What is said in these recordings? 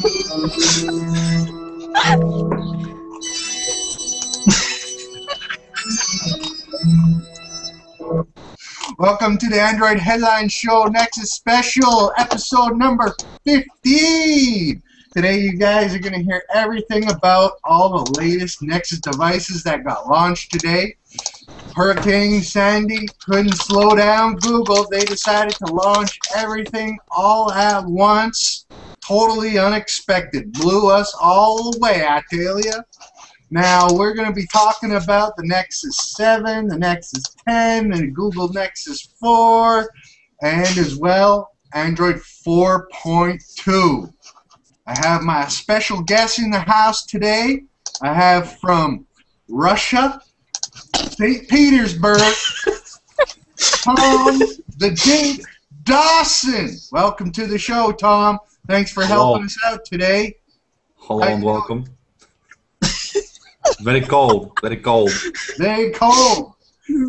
Welcome to the Android Headline Show Nexus Special, episode number 15. Today you guys are going to hear everything about all the latest Nexus devices that got launched today. Hurricane Sandy couldn't slow down Google. They decided to launch everything all at once. Totally unexpected. Blew us all away, I tell you. Now, we're going to be talking about the Nexus 7, the Nexus 10, the Google Nexus 4, and as well, Android 4.2. I have my special guest in the house today. I have from Russia, St. Petersburg, Tom the Dink Dawson. Welcome to the show, Tom. Thanks for helping us out today. Hello and welcome. Very cold, very cold. Very cold.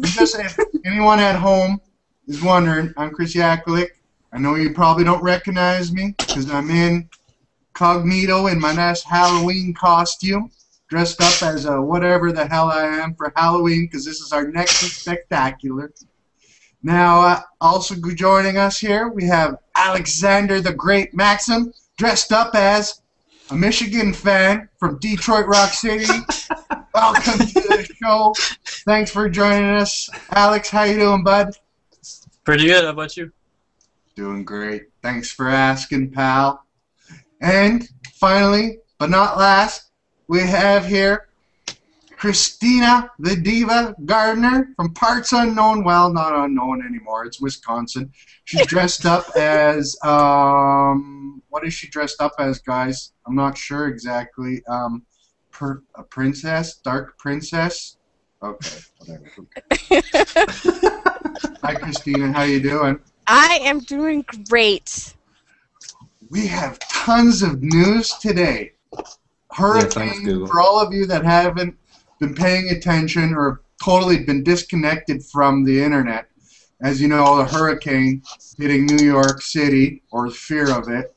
Just if anyone at home is wondering, I'm Chris Yakalik. I know you probably don't recognize me because I'm incognito in my nice Halloween costume, dressed up as a whatever the hell I am for Halloween because this is our Nexus Spectacular. Now, also joining us here, we have Alexander the Great Maxim, dressed up as a Michigan fan from Detroit Rock City. Welcome to the show. Thanks for joining us. Alex, how you doing, bud? Pretty good. How about you? Doing great. Thanks for asking, pal. And finally, but not last, we have here Christina the Diva Gardner from Parts Unknown. Well, not unknown anymore. It's Wisconsin. She's dressed up as, what is she dressed up as, guys? I'm not sure exactly. A princess? Dark princess? Okay, whatever. Hi, Christina. How you doing? I am doing great. We have tons of news today. Hurricane, for all of you that haven't been paying attention or totally been disconnected from the internet, as you know, the hurricane hitting New York City, or the fear of it,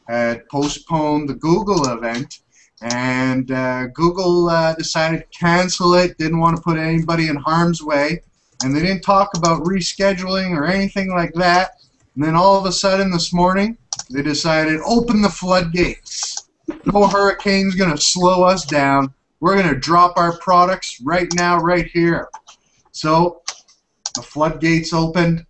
had postponed the Google event, and Google decided to cancel it, didn't want to put anybody in harm's way, and they didn't talk about rescheduling or anything like that. And then all of a sudden this morning, they decided, open the floodgates. No hurricane's going to slow us down. We're going to drop our products right now, right here. So the floodgates opened,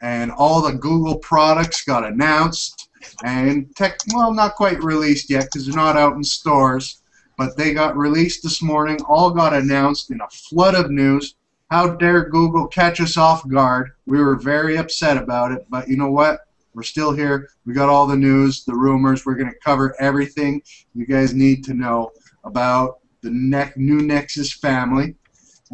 and all the Google products got announced, and well, not quite released yet because they're not out in stores, but they got released this morning, all got announced in a flood of news. How dare Google catch us off guard? We were very upset about it, but you know what? We're still here. We got all the news, the rumors. We're going to cover everything you guys need to know about the new Nexus family.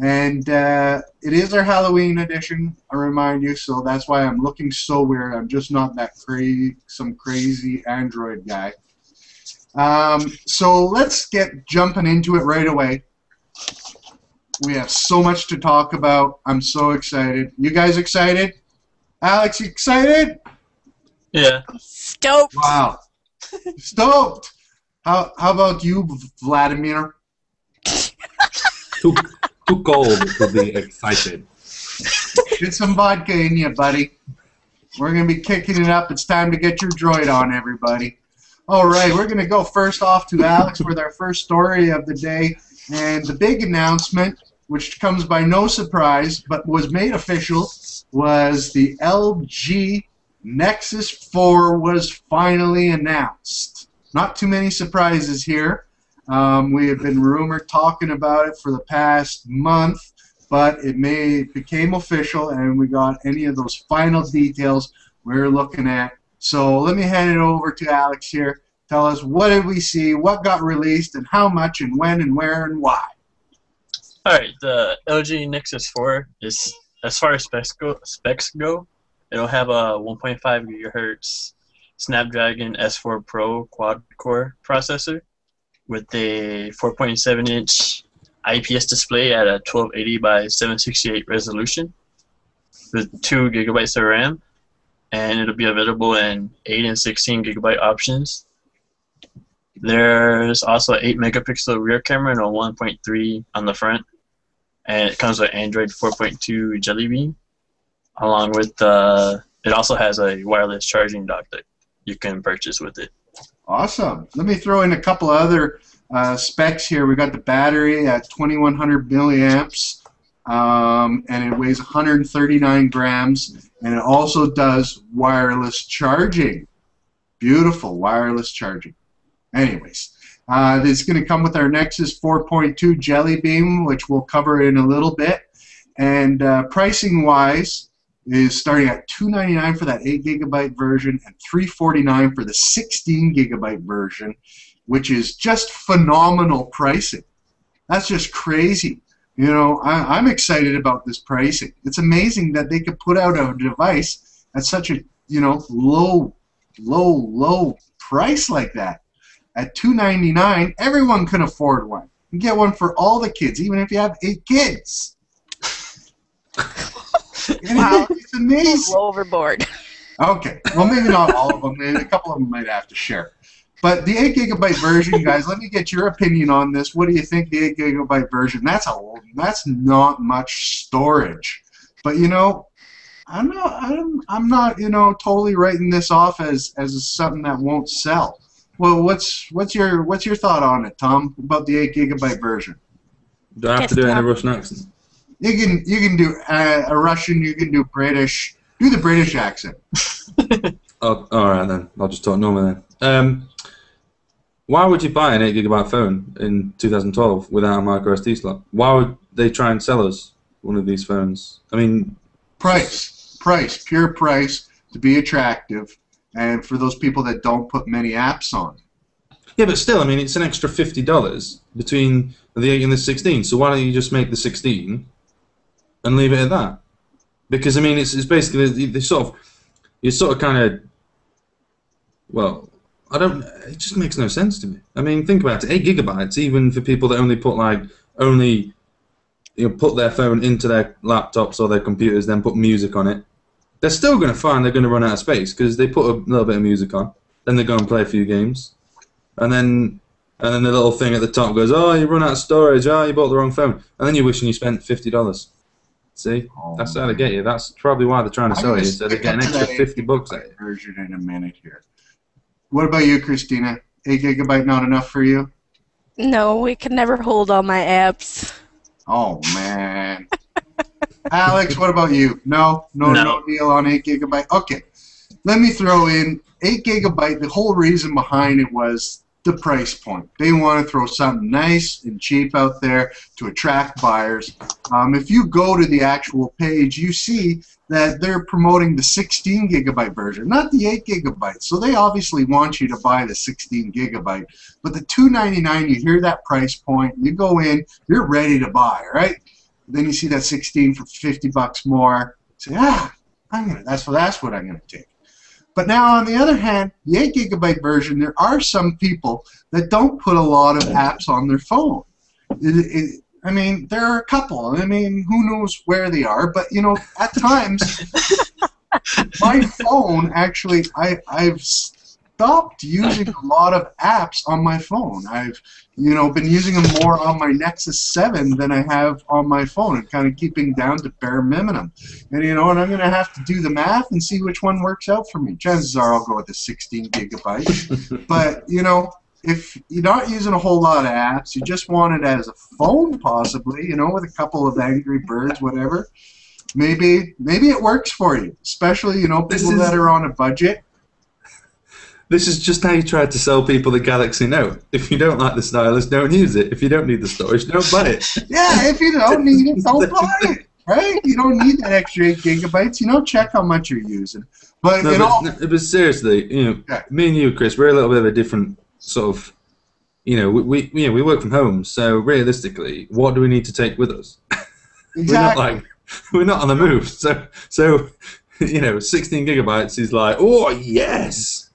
And it is our Halloween edition, I remind you, so that's why I'm looking so weird. I'm just not that some crazy Android guy. So let's get jumping into it right away. We have so much to talk about. I'm so excited. You guys excited? Alex, you excited? Yeah. Stoked. Wow. Stoked. How about you, Vladimir? Too cold to be excited. Get some vodka in you, buddy. We're going to be kicking it up. It's time to get your droid on, everybody. All right, we're going to go first off to Alex with our first story of the day. And the big announcement, which comes by no surprise, but was made official, was the LG Nexus 4 was finally announced. Not too many surprises here. We have been rumored talking about it for the past month, but it became official, and we got any of those final details we're looking at. So let me hand it over to Alex here. Tell us, what did we see, what got released, and how much, and when, and where, and why? Alright, the LG Nexus 4 is, as far as specs go, it'll have a 1.5 GHz Snapdragon S4 Pro quad-core processor with a 4.7-inch IPS display at a 1280 by 768 resolution with 2 GB of RAM, and it'll be available in 8 and 16 GB options. There's also an 8-megapixel rear camera and a 1.3 on the front, and it comes with Android 4.2 Jelly Bean, along with it also has a wireless charging dock that you can purchase with it. Awesome. Let me throw in a couple of other specs here. We got the battery at 2100 milliamps, and it weighs 139 grams, and it also does wireless charging. Beautiful wireless charging. Anyways, this is going to come with our Nexus 4.2 Jelly Bean, which we'll cover in a little bit. And pricing-wise, is starting at $299 for that 8GB version and $349 for the 16GB version, which is just phenomenal pricing. That's just crazy. You know, I'm excited about this pricing. It's amazing that they could put out a device at such a, you know, low price like that. At $299, everyone can afford one. You get one for all the kids, even if you have 8 kids. Wow. It's amazing. Low overboard. Okay, well maybe not all of them. Maybe a couple of them might have to share. But the 8GB version, guys, let me get your opinion on this. What do you think the 8GB version? That's not much storage. But you know, I'm not you know, totally writing this off as something that won't sell. Well, what's your thought on it, Tom, about the 8GB version? Do I have to do it in a Russian accent? You can do a Russian. You can do British. Do the British accent. Oh, all right then. I'll just talk normally then. Why would you buy an 8GB phone in 2012 without a micro SD slot? Why would they try and sell us one of these phones? I mean, price, pure price to be attractive, and for those people that don't put many apps on. Yeah, but still, I mean, it's an extra $50 between the 8 and the 16. So why don't you just make the 16? And leave it at that, because I mean it's basically you're sort of kind of, well, it just makes no sense to me. I mean, think about it, 8GB, even for people that only put their phone into their laptops or their computers, then put music on it. They're still going to find they're going to run out of space because they put a little bit of music on, then they go and play a few games, and then the little thing at the top goes, oh, you run out of storage, oh, you bought the wrong phone, and then you're wishing you spent $50. See, that's how they get you. That's probably why they're trying to sell you, so they get an extra $50 at you. Version in a minute here. What about you, Christina? 8GB not enough for you? No, we can never hold all my apps. Oh man. Alex, what about you? No deal on 8GB. Okay, let me throw in 8GB. The whole reason behind it was the price point. They want to throw something nice and cheap out there to attract buyers. If you go to the actual page, you see that they're promoting the 16GB version, not the 8GB. So they obviously want you to buy the 16GB. But the $299, you hear that price point, you go in, you're ready to buy, right? Then you see that 16 for $50 more. Say, that's what I'm gonna take. But now, on the other hand, the 8GB version, there are some people that don't put a lot of apps on their phone. I mean, there are a couple. I mean, who knows where they are? But, you know, at times, my phone, actually, I've stopped using a lot of apps on my phone. I've, you know, been using them more on my Nexus 7 than I have on my phone, and kind of keeping down to bare minimum. And, you know, and I'm going to have to do the math and see which one works out for me. Chances are I'll go with the 16GB. But, you know, if you're not using a whole lot of apps, you just want it as a phone possibly, you know, with a couple of Angry Birds, whatever, maybe it works for you, especially, you know, people that are on a budget. This is just how you try to sell people the Galaxy Note. If you don't like the stylus, don't use it. If you don't need the storage, don't buy it. Yeah, if you don't need it, don't buy it. Right? You don't need that extra 8GB. You know, check how much you're using. But, but seriously, you know, me and you, Chris, we're a little bit of a different sort of, you know, we work from home. So realistically, what do we need to take with us? Exactly. we're not on the move. So you know, 16GB is like, oh yes.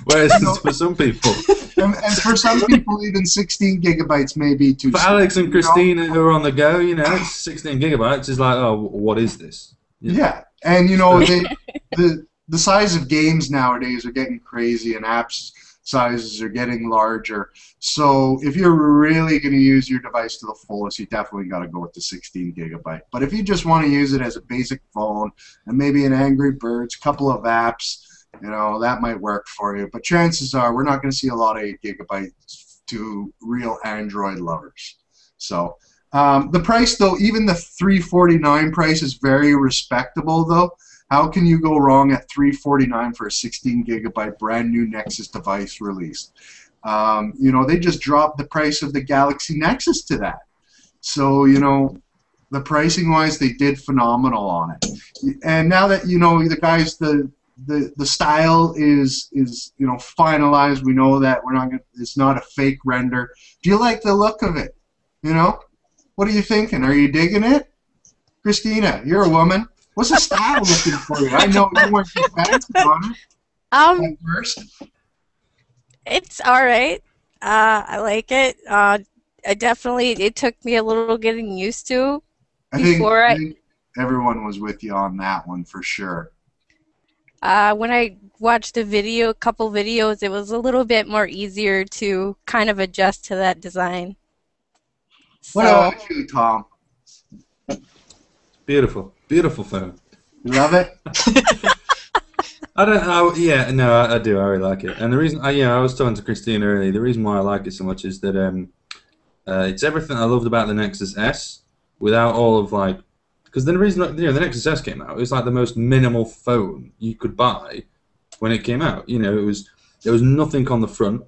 Whereas for some people, and for some people, even 16GB may be too. For Alex and Christina who are on the go, you know, 16GB is like, oh, what is this? Yeah, and you know, the size of games nowadays are getting crazy, and apps sizes are getting larger. So if you're really going to use your device to the fullest, you definitely got to go with the 16 gigabyte. But if you just want to use it as a basic phone and maybe an Angry Birds, couple of apps, you know, that might work for you. But chances are we're not going to see a lot of 8 gigabytes to real Android lovers. So the price, though, even the $349 price is very respectable, though. How can you go wrong at $349 for a 16 gigabyte brand new Nexus device released? You know, they just dropped the price of the Galaxy Nexus to that. So, you know, the pricing wise, they did phenomenal on it. And now that, you know, the guys, the style is you know, finalized. We know that we're not gonna, it's not a fake render. Do you like the look of it? You know, what are you thinking? Are you digging it? Christina, you're a woman. What's the style looking for you? I know you weren't too fancy on it at first. It's all right. I like it. It took me a little getting used to. I think everyone was with you on that one for sure. When I watched a couple videos, it was a little bit more easier to kind of adjust to that design. What about you, Tom? Beautiful, beautiful phone. You love it? I do. I really like it. And the reason, I was talking to Christina earlier. The reason why I like it so much is that it's everything I loved about the Nexus S, without all of like, because the reason, you know, the Nexus S came out, it was like the most minimal phone you could buy when it came out. You know, there was nothing on the front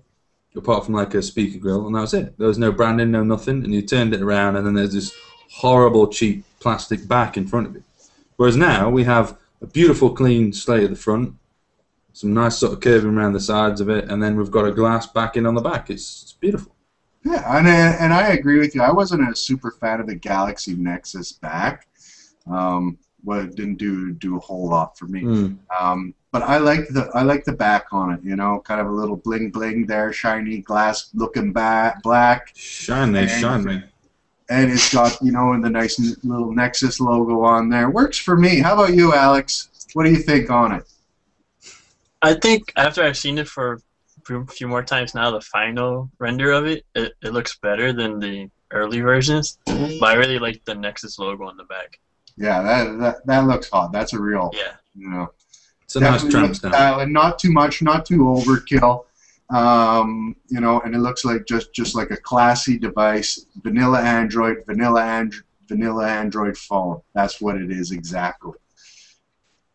apart from like a speaker grill, and that was it. There was no branding, no nothing, and you turned it around, and then there's this horrible cheap plastic back in front of it. Whereas now we have a beautiful clean slate at the front, some nice sort of curving around the sides of it, and then we've got a glass backing on the back. It's beautiful. Yeah, and I agree with you. I wasn't a super fan of the Galaxy Nexus back. Well, it didn't do a whole lot for me. But I like the back on it. You know, kind of a little bling bling there, shiny glass looking black. Shiny. And it's got, you know, the nice little Nexus logo on there. Works for me. How about you, Alex? What do you think on it? I think after I've seen it for a few more times now, the final render of it looks better than the early versions. But I really like the Nexus logo on the back. Yeah, that looks hot. That's a real, you know. It's a nice tramp stamp. And not too much, not too overkill. You know, and it looks like just like a classy device, vanilla Android phone. That's what it is exactly.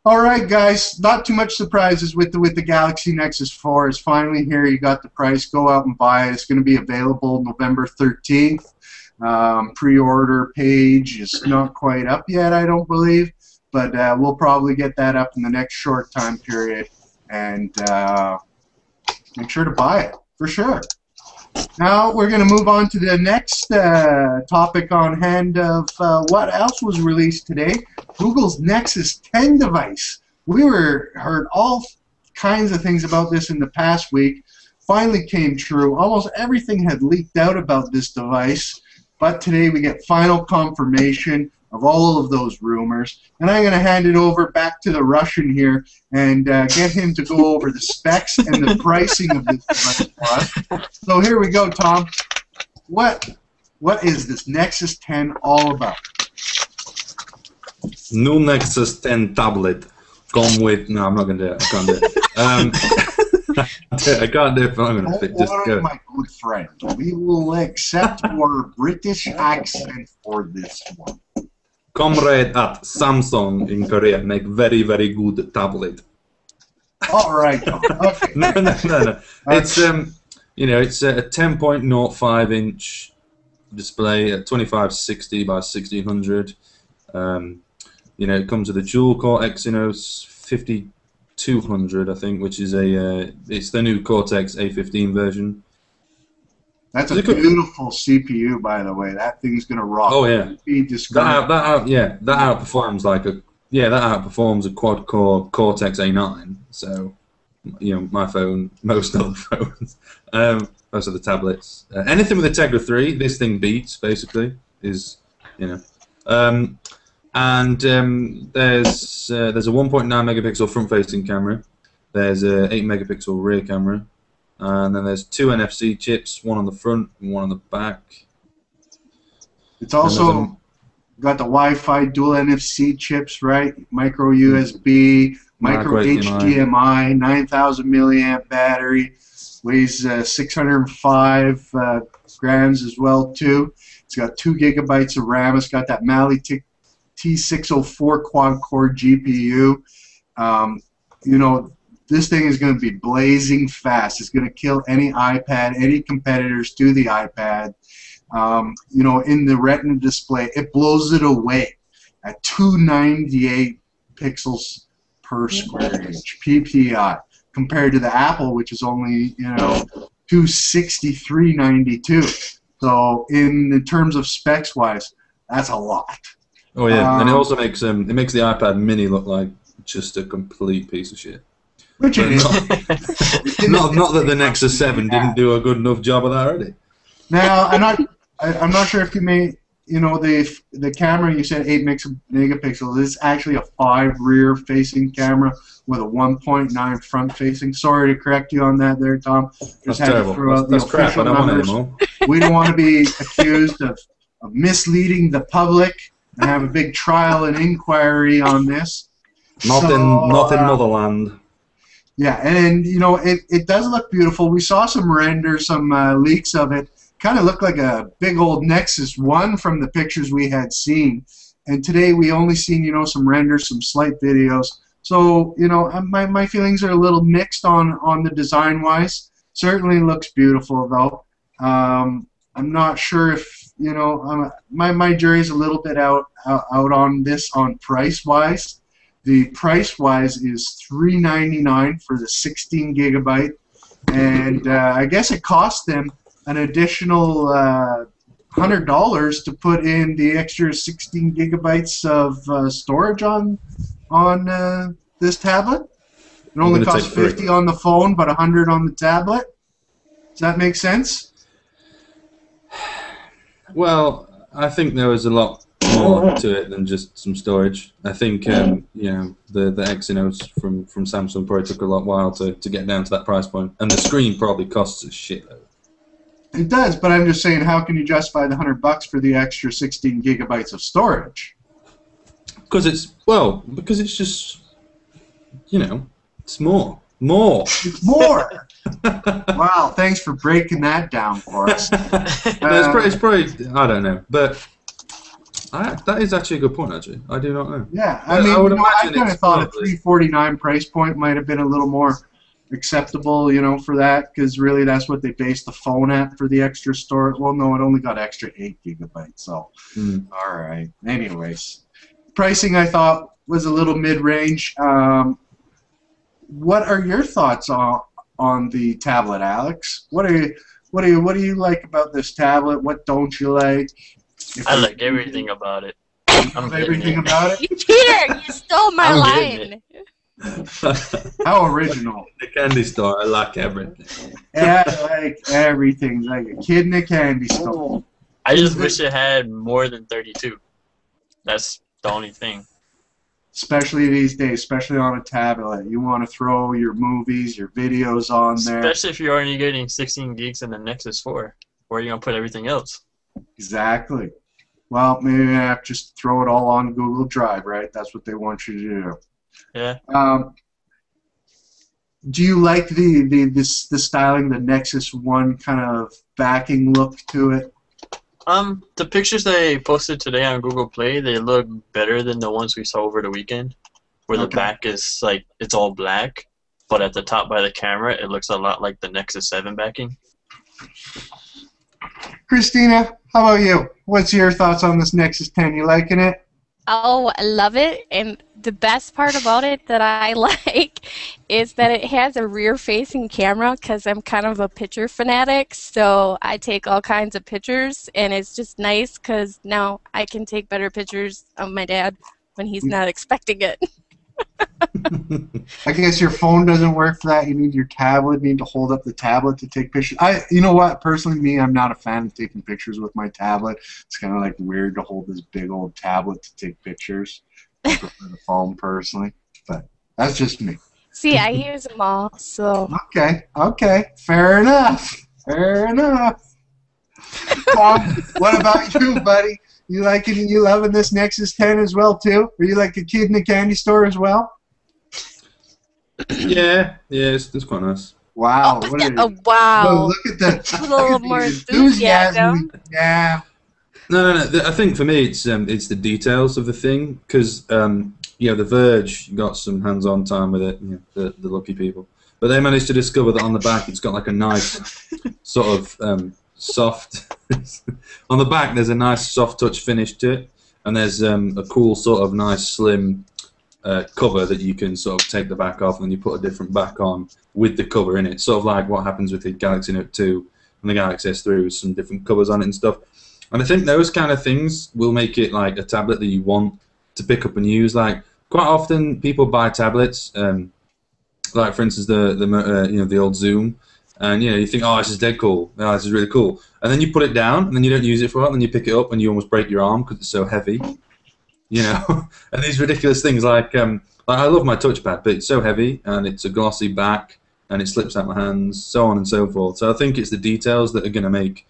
All right, guys, not too much surprises with the Galaxy Nexus 4. It's finally here. You got the price. Go out and buy it. It's going to be available November 13th. Pre-order page is not quite up yet, I don't believe, but we'll probably get that up in the next short time period, and make sure to buy it for sure. Now we're going to move on to the next topic on hand of what else was released today. Google's Nexus 10 device. We heard all kinds of things about this in the past week. Finally came true. Almost everything had leaked out about this device, but today we get final confirmation of all of those rumors. And I'm going to hand it over back to the Russian here and get him to go over the specs and the pricing of this device for us. So here we go, Tom. What is this Nexus 10 all about? New Nexus 10 tablet. Come with... No, I'm not going to do it. I can't do it. I can't do it, but I'm going to just go. My good friend, we will accept your British accent for this one. Comrade at Samsung in Korea make very, very good tablet. All right. Okay. No. It's you know, it's a 10.05 inch display at 2560 by 1600. You know, it comes with a dual core Exynos 5200, I think, which is it's the new Cortex A15 version. That's a beautiful CPU, by the way. That thing's gonna rock. Oh yeah. That outperforms a quad core Cortex A9. So, you know, my phone, most other phones, most of the tablets, anything with a Tegra 3, this thing beats basically. Is, you know, and there's a 1.9 megapixel front-facing camera. There's a 8 megapixel rear camera. and then there's 2 NFC chips, one on the front and one on the back. It's also got the Wi-Fi dual NFC chips, right? Micro USB, micro HDMI, 9,000 milliamp battery, weighs 605 grams as well too. It's got 2 gigabytes of RAM. It's got that Mali T604 quad-core GPU. You know, this thing is going to be blazing fast. It's going to kill any iPad, any competitors to the iPad. You know, in the Retina display, it blows it away at 298 pixels per square inch, PPI, compared to the Apple, which is only, you know, 263.92. So in terms of specs wise, that's a lot. Oh yeah, and it also makes the iPad Mini look like just a complete piece of shit. Which it is. Not that the Nexus 7 didn't do a good enough job of that already. Now, I'm not sure if you may, you know, the camera you said 8 megapixels. This is actually a 5 rear-facing camera with a 1.9 front-facing. Sorry to correct you on that there, Tom. That's terrible. That's crap. I don't want it anymore. We don't want to be accused of misleading the public and have a big trial and inquiry on this. Not in Motherland. Yeah, and you know, it does look beautiful. We saw some renders, some leaks of it. Kind of looked like a big old Nexus 1 from the pictures we had seen. And today we only seen, you know, some renders, some slight videos. So, you know, my feelings are a little mixed on the design-wise. Certainly looks beautiful, though. I'm not sure if, you know, my jury's a little bit out on this on price-wise. The price-wise is $399 for the 16 gigabyte. And I guess it cost them an additional $100 to put in the extra 16 gigabytes of storage on this tablet. It only costs $50 on the phone, but $100 on the tablet. Does that make sense? Well, I think there was a lot more to it than just some storage. I think you know, the Exynos from Samsung probably took a while to get down to that price point, and the screen probably costs a shitload. It does, but I'm just saying, how can you justify the $100 for the extra 16 gigabytes of storage? Because it's just, you know, it's more. It's more. Wow, thanks for breaking that down for us. It's probably, I don't know, but that is actually a good point. Actually, I do not know. Yeah, I mean, I kind of thought a $349 price point might have been a little more acceptable, you know, for that, because really that's what they based the phone at for the extra storage. Well, no, it only got extra 8 gigabytes, so all right. Anyways, pricing I thought was a little mid-range. What are your thoughts on the tablet, Alex? What do you like about this tablet? What don't you like? I like everything about it. Everything about it? Peter, you stole my line. How original. The candy store, I like everything. Yeah, I like everything. Like a kid in a candy store. I just wish it had more than 32. That's the only thing. Especially these days, especially on a tablet. You want to throw your movies, your videos on there. Especially if you're only getting 16 gigs in the Nexus 4. Where are you going to put everything else? Exactly. Well, maybe I have to just throw it all on Google Drive, right? That's what they want you to do. Yeah. Do you like the styling, the Nexus 1 kind of backing look to it? The pictures they posted today on Google Play, they look better than the ones we saw over the weekend, where the back is like it's all black, but at the top by the camera, it looks a lot like the Nexus 7 backing. Christina, how about you? What's your thoughts on this Nexus 10? You liking it? Oh, I love it, and the best part about it that I like is that it has a rear-facing camera, because I'm kind of a picture fanatic, so I take all kinds of pictures, and it's just nice because now I can take better pictures of my dad when he's not expecting it. I guess your phone doesn't work for that. You need your tablet. You need to hold up the tablet to take pictures. You know what? Personally, me, I'm not a fan of taking pictures with my tablet. It's kind of like weird to hold this big old tablet to take pictures. I prefer the phone personally, but that's just me. See, I use them all, so. Okay. Fair enough. What about you, buddy? You loving this Nexus 10 as well, too? Are you like a kid in a candy store as well? Yeah, it's quite nice. Wow. Wow. Oh, look at the, a little more enthusiasm. Yeah. No. I think for me, it's the details of the thing, because The Verge got some hands-on time with it. The lucky people, but they managed to discover that on the back it's got like a nice sort of soft. On the back, there's a nice soft touch finish to it, and there's a cool sort of nice slim cover that you can sort of take the back off, and then you put a different back on with the cover in it. Sort of like what happens with the Galaxy Note 2 and the Galaxy S3 with some different covers on it and stuff. And I think those kind of things will make it like a tablet that you want to pick up and use. Like quite often, people buy tablets, like for instance the old Zoom, and you think, oh, this is dead cool. Oh, this is really cool. And then you put it down, and then you don't use it for a while, and then you pick it up, and you almost break your arm because it's so heavy. And these ridiculous things like I love my touchpad, but it's so heavy, and it's a glossy back, and it slips out my hands, so on and so forth. So I think it's the details that are going to make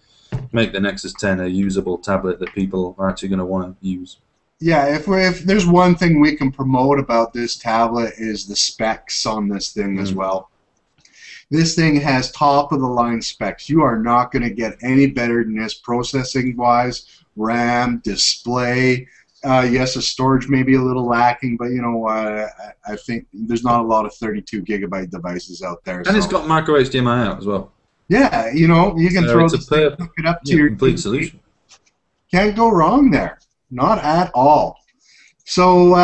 the Nexus 10 a usable tablet that people are actually going to want to use. Yeah, if there's one thing we can promote about this tablet is the specs on this thing as well. This thing has top-of-the-line specs. You are not going to get any better than this processing-wise, RAM, display. Yes, the storage may be a little lacking, but I think there's not a lot of 32-gigabyte devices out there. And it's got micro HDMI out as well. Yeah, you can throw this thing, hook it up to your complete solution. Can't go wrong there. Not at all. So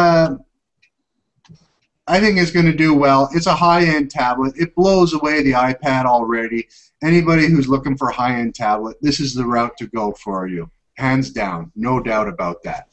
I think it's going to do well. It's a high-end tablet. It blows away the iPad already. Anybody who's looking for a high-end tablet, this is the route to go for you. Hands down. No doubt about that.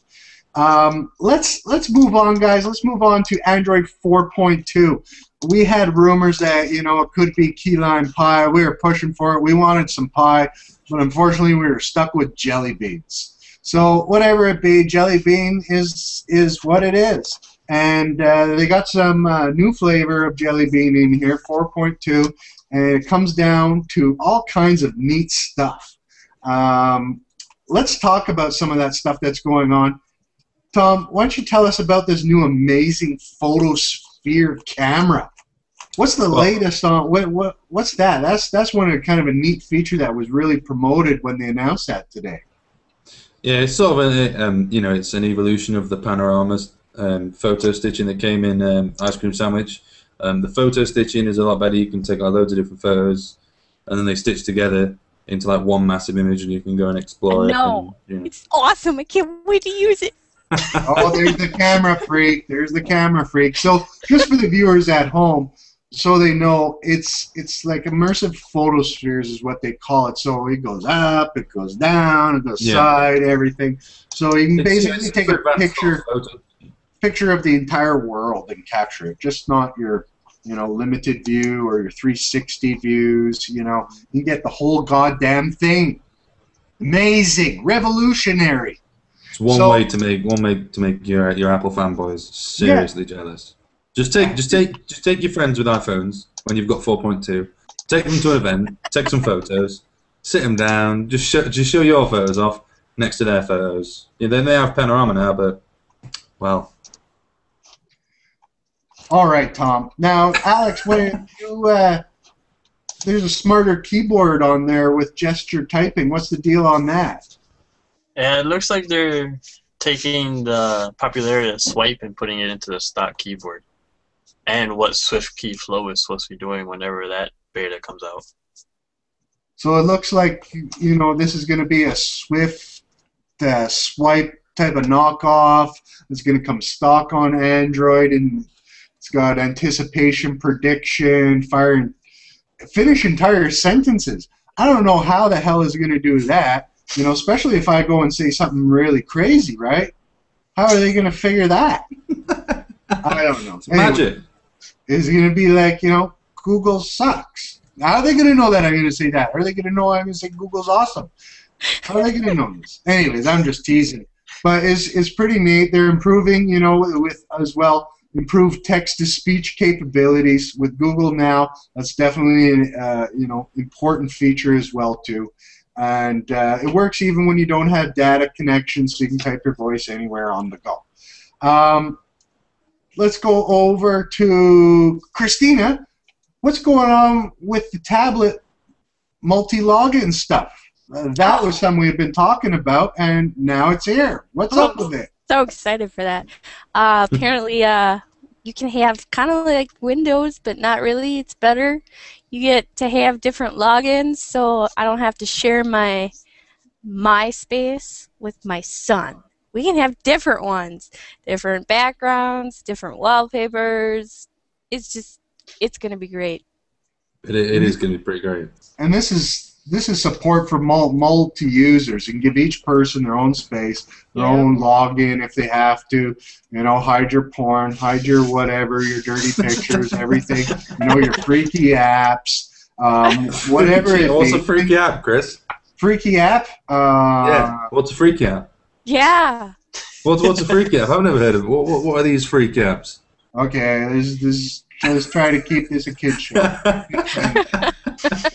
Let's move on, guys. Let's move on to Android 4.2. We had rumors that, it could be key lime pie. We were pushing for it. We wanted some pie, but unfortunately we were stuck with jelly beans. So whatever it be, jelly bean is what it is. And they got some new flavor of jelly bean in here, 4.2, and it comes down to all kinds of neat stuff. Let's talk about some of that stuff that's going on. Tom, why don't you tell us about this new amazing photosphere camera? What's the latest on what's that? That's one of kind of a neat feature that was really promoted when they announced that today. Yeah, it's sort of it's an evolution of the panoramas photo stitching that came in Ice Cream Sandwich. The photo stitching is a lot better. You can take loads of different photos, and then they stitch together into like one massive image, and you can go and explore it. It's awesome. I can't wait to use it. Oh, there's the camera freak. There's the camera freak. So just for the viewers at home, so they know, it's like immersive photospheres is what they call it. So it goes up, it goes down, it goes side, everything. So you can basically take a picture of the entire world and capture it, just not your limited view or your 360 views. You get the whole goddamn thing. Amazing, revolutionary. It's one way to make your Apple fanboys seriously jealous. Just take your friends with iPhones when you've got 4.2. Take them to an event. Take some photos. Sit them down. Just show your photos off next to their photos. Yeah, then they have panorama now, but well. All right, Tom. Now, Alex, when there's a smarter keyboard on there with gesture typing. What's the deal on that? And it looks like they're taking the popularity of swipe and putting it into the stock keyboard. And what SwiftKey Flow is supposed to be doing whenever that beta comes out. So it looks like, this is going to be a Swift swipe type of knockoff. It's going to come stock on Android, and it's got anticipation, prediction, finish entire sentences. I don't know how the hell is it going to do that, especially if I go and say something really crazy, right? How are they going to figure that? I don't know. It's magic. Is it going to be like, Google sucks? How are they going to know that I'm going to say that? Are they going to know I'm going to say Google's awesome? How are they going to know this? Anyways, I'm just teasing. But it's pretty neat. They're improving, with as well, improved text-to-speech capabilities with Google Now. That's definitely important feature as well too. And it works even when you don't have data connections, so you can type your voice anywhere on the go. Let's go over to Christina. What's going on with the tablet multi-login stuff? That was something we've been talking about, and now it's here. What's up with it? So excited for that. Apparently, you can have kind of like Windows, but not really. It's better. You get to have different logins, so I don't have to share my MySpace with my son. We can have different ones, different backgrounds, different wallpapers. It's going to be great. It is going to be pretty great. And this is support for multi-users. You can give each person their own space, their own login if they have to. Hide your porn, hide your whatever, your dirty pictures, everything. Your freaky apps, whatever it is. What's a freaky app, Chris? Freaky app? What's a freaky app? Yeah. What's a freaky app? I've never heard of it. What are these freaky apps? Okay, let's try to keep this a kid's show.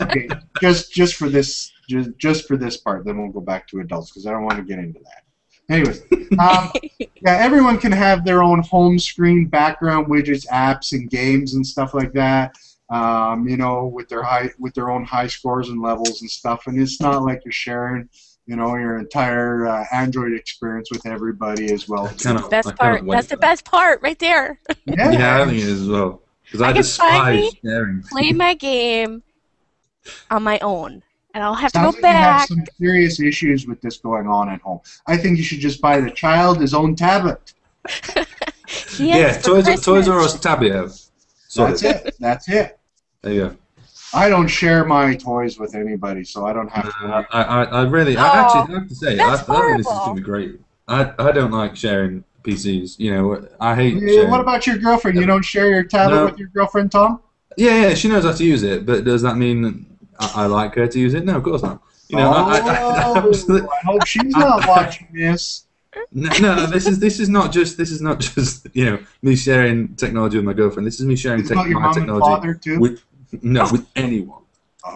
Okay, just for this part, then we'll go back to adults because I don't want to get into that. Anyways, everyone can have their own home screen background widgets, apps, and games and stuff like that. With their own high scores and levels and stuff. And it's not like you're sharing, your entire Android experience with everybody as well. That's the best part right there. Yeah, I think it is as well. Because I despise sharing. Play my game on my own, and I'll have to Sounds go like you have back. some serious issues with this going on at home. I think you should just buy the child his own tablet. Toys R Us tablet. That's it. There you go. I don't share my toys with anybody, so I don't have to. I actually have to say, I think this is horrible. going to be great. I don't like sharing PCs. I hate sharing. What about your girlfriend? You don't share your tablet with your girlfriend, Tom? Yeah, she knows how to use it, but does that mean I like her to use it? No, of course not. I hope she's not watching this. No. This is not just me sharing technology with my girlfriend. This is me sharing my technology with anyone.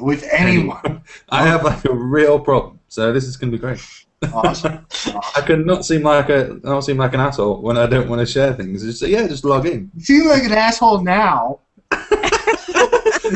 With anyone. I have a real problem, so this is going to be great. Awesome. I cannot seem like an asshole when I don't want to share things. Just log in. You seem like an asshole now.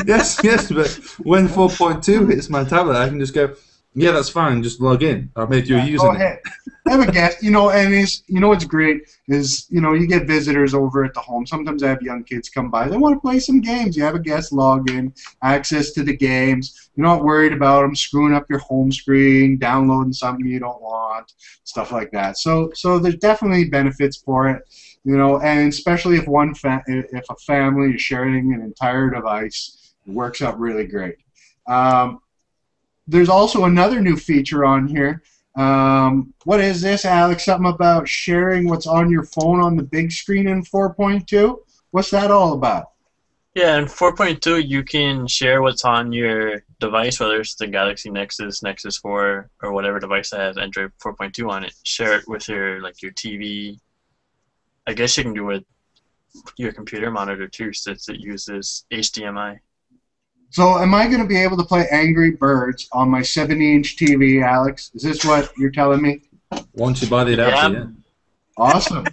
yes, but when 4.2 hits my tablet, I can just go, yeah, that's fine, just log in. I'll make you a username. Go ahead. I have a guest, and what's great is, you get visitors over at the home. Sometimes I have young kids come by. They want to play some games. You have a guest login, access to the games. You're not worried about them screwing up your home screen, downloading something you don't want, stuff like that. So there's definitely benefits for it. And especially if if a family is sharing an entire device, it works out really great. There's also another new feature on here. What is this, Alex? Something about sharing what's on your phone on the big screen in 4.2? What's that all about? Yeah, in 4.2 you can share what's on your device, whether it's the Galaxy Nexus, Nexus 4, or whatever device that has Android 4.2 on it. Share it with your TV. I guess you can do it with your computer monitor too, since it uses HDMI. So am I going to be able to play Angry Birds on my 70-inch TV, Alex? Is this what you're telling me? Once you buy the adapter, yeah. Awesome.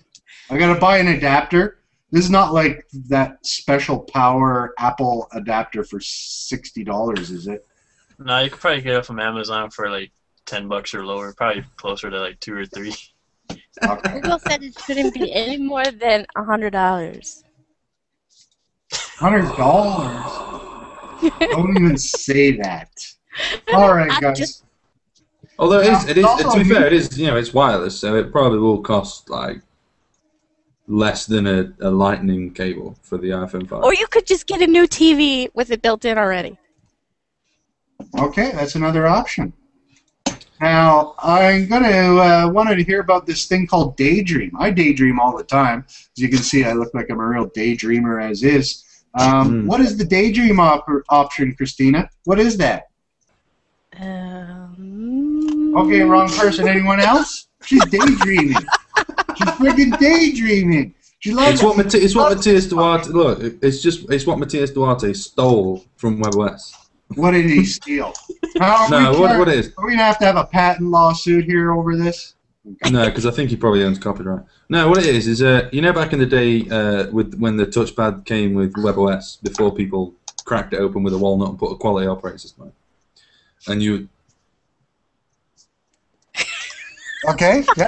I got to buy an adapter. This is not like that special power Apple adapter for $60, is it? No, you could probably get it from Amazon for like $10 or lower, probably closer to like $2 or $3. Okay. Google said it shouldn't be any more than $100. $100? Don't even say that. All right, guys. Although it is to be fair, it is it's wireless, so it probably will cost like less than a lightning cable for the iPhone 5. Or you could just get a new TV with it built in already. Okay, that's another option. Now, I'm going to wanted to hear about this thing called Daydream. I daydream all the time. As you can see, I look like I'm a real daydreamer as is. What is the Daydream option, Christina? What is that? Okay, wrong person. Anyone else? She's daydreaming. She's freaking daydreaming. She loves it's what Matias Duarte. Look, it's what Matias Duarte stole from WebOS. What did he steal? What it is? Are we gonna have to have a patent lawsuit here over this? No, because I think he probably owns copyright. No, what it is you know, back in the day when the touchpad came with WebOS, before people cracked it open with a walnut and put a quality operating system on it, and you. Okay. Yeah.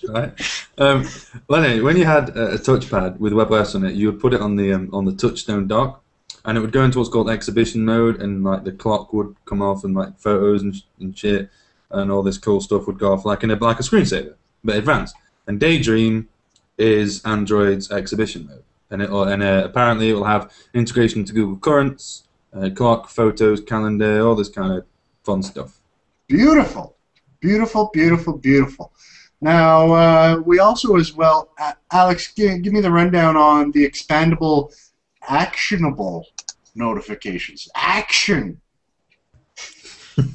Right. Well, anyway, when you had a touchpad with WebOS on it, you would put it on the Touchstone dock, and it would go into what's called exhibition mode, and like the clock would come off, and like photos and shit, and all this cool stuff would go off like a screensaver, but advanced. And Daydream is Android's exhibition mode, and apparently it will have integration to Google Currents, clock, photos, calendar, all this kind of fun stuff. Beautiful, beautiful, beautiful, beautiful. Now we also as well, Alex, give me the rundown on the expandable, actionable notifications. Action.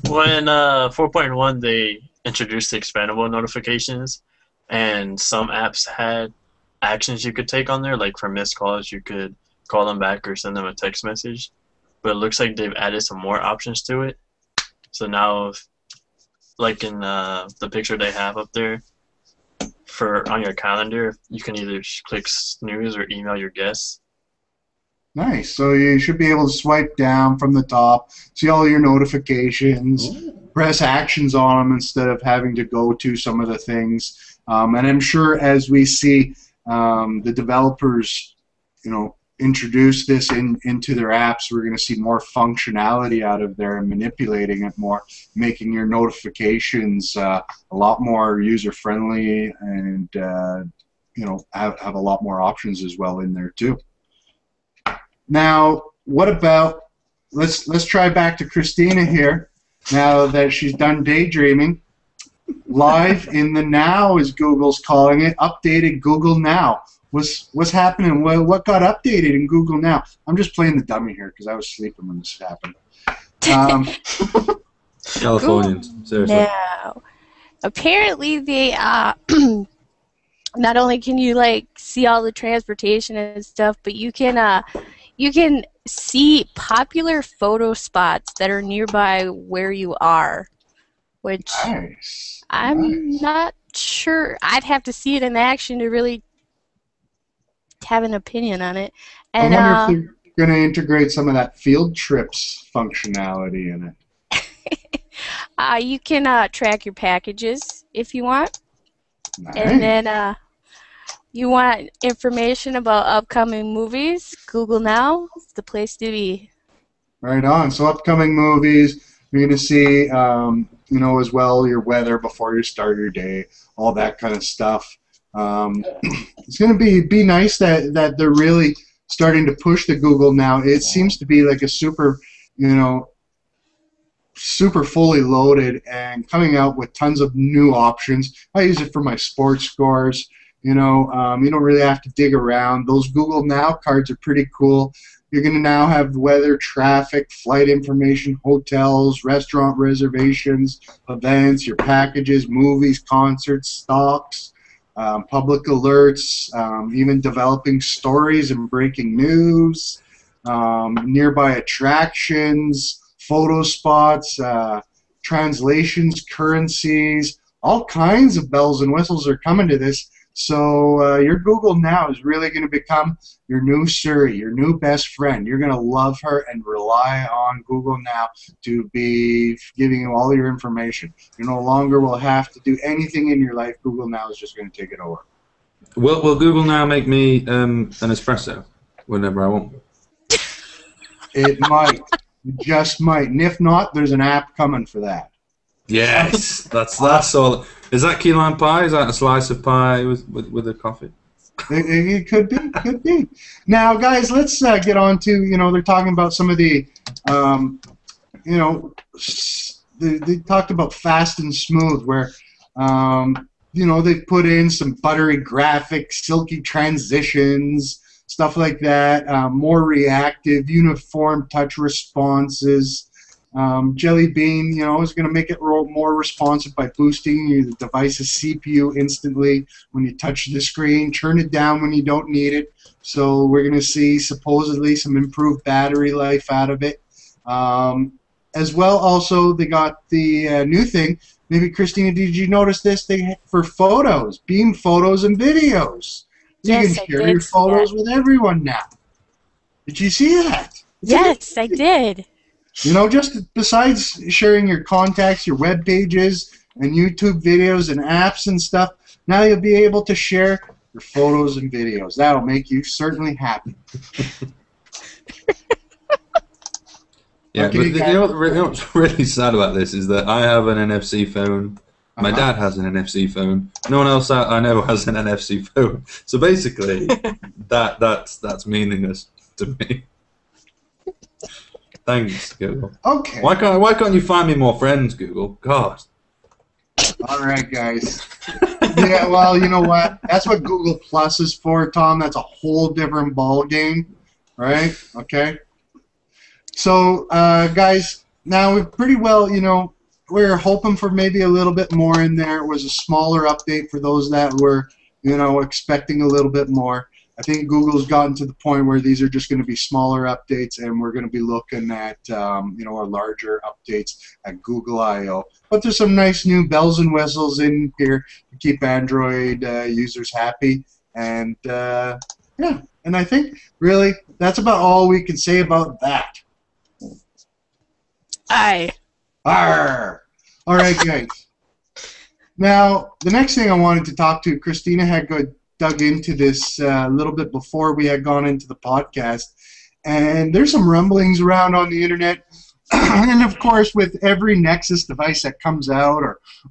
When 4.1 they introduced the expandable notifications, and some apps had actions you could take on there, like for missed calls you could call them back or send them a text message, but it looks like they've added some more options to it. So now, like in the picture they have up there for on your calendar, you can either click snooze or email your guests. Nice. So you should be able to swipe down from the top, see all your notifications, press actions on them instead of having to go to some of the things. And I'm sure as we see the developers, introduce this into their apps, we're going to see more functionality out of there and manipulating it more, making your notifications a lot more user-friendly and have a lot more options as well in there too. Now, what about, let's try back to Christina here, now that she's done daydreaming. Live in the Now, as Google's calling it, updated Google Now. What's happening? What got updated in Google Now? I'm just playing the dummy here because I was sleeping when this happened. Californians, seriously. Now, apparently they not only can you see all the transportation and stuff, but you can see popular photo spots that are nearby where you are, which nice. I'm not sure. I'd have to see it in action to really have an opinion on it. And I wonder if they're going to integrate some of that field trips functionality in it. You can track your packages if you want. Nice. And then you want information about upcoming movies, Google Now is the place to be. Right on. So upcoming movies, you're going to see, as well, your weather before you start your day, all that kind of stuff. It's going to be nice that they're really starting to push the Google Now. It seems to be like a super fully loaded and coming out with tons of new options. I use it for my sports scores. You don't really have to dig around. Those Google Now cards are pretty cool. You're going to now have weather, traffic, flight information, hotels, restaurant reservations, events, your packages, movies, concerts, stocks, public alerts, even developing stories and breaking news, nearby attractions, photo spots, translations, currencies, all kinds of bells and whistles are coming to this. So your Google Now is really going to become your new Siri, your new best friend. You're going to love her and rely on Google Now to be giving you all your information. You no longer will have to do anything in your life. Google Now is just going to take it over. Will Google Now make me an espresso whenever I want? It might. It just might. And if not, there's an app coming for that. Yes, that's all. Is that key lime pie? Is that a slice of pie with a coffee? It could be. Now, guys, let's get on to, they're talking about some of the, they talked about fast and smooth where, they've put in some buttery graphics, silky transitions, stuff like that, more reactive, uniform touch responses. Jelly Bean, is going to make it more responsive by boosting the device's CPU instantly when you touch the screen. Turn it down when you don't need it. So we're going to see supposedly some improved battery life out of it. As well, also, they got the new thing. Maybe, Christina, did you notice this thing for photos? Beam photos and videos. Yes, you can share your photos with everyone now. Did you see that? Yes, I did. Just besides sharing your contacts, your web pages, and YouTube videos and apps and stuff, now you'll be able to share your photos and videos. That'll make you certainly happy. Yeah, okay, but what's really sad about this is that I have an NFC phone. My dad has an NFC phone. No one else I know has an NFC phone. So basically, that's meaningless to me. Thanks, Google. Okay. Why can't you find me more friends, Google? God. All right, guys. Yeah, well, you know what? That's what Google Plus is for, Tom. That's a whole different ball game, right? Okay. So, guys, now we've pretty well, we're hoping for maybe a little bit more in there. It was a smaller update for those that were, expecting a little bit more. I think Google's gotten to the point where these are just going to be smaller updates, and we're going to be looking at, our larger updates at Google I/O. But there's some nice new bells and whistles in here to keep Android users happy. And, yeah, and I think, really, that's about all we can say about that. Aye. Arr! All right, guys. Now, the next thing I wanted to talk to, Christina had dug into this a little bit before we had gone into the podcast, and there's some rumblings around on the internet, and of course with every Nexus device that comes out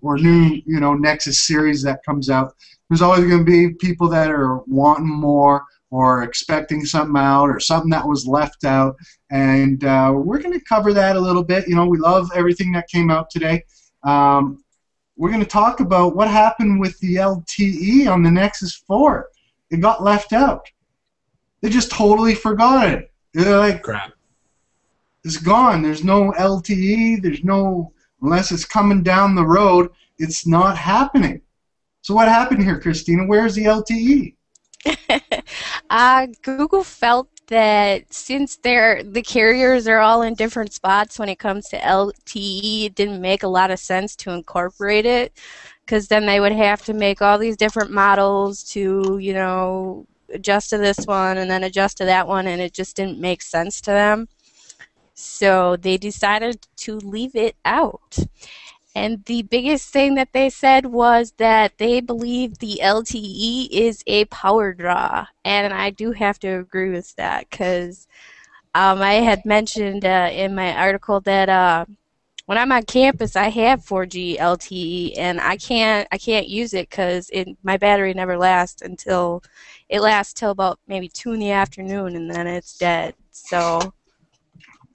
or new Nexus series that comes out, there's always going to be people that are wanting more or expecting something out or something that was left out, and we're going to cover that a little bit. We love everything that came out today. We're going to talk about what happened with the LTE on the Nexus 4. It got left out. They just totally forgot it. They're like, crap. It's gone. There's no LTE. There's no, unless it's coming down the road, it's not happening. So what happened here, Christina? Where's the LTE? Google felt that since the carriers are all in different spots when it comes to LTE, it didn't make a lot of sense to incorporate it, because then they would have to make all these different models to, adjust to this one and then adjust to that one, and it just didn't make sense to them. So they decided to leave it out. And the biggest thing that they said was that they believe the LTE is a power draw. And I do have to agree with that, because I had mentioned in my article that when I'm on campus, I have 4G LTE, and I can't use it because my battery never lasts until about maybe 2 in the afternoon, and then it's dead. So.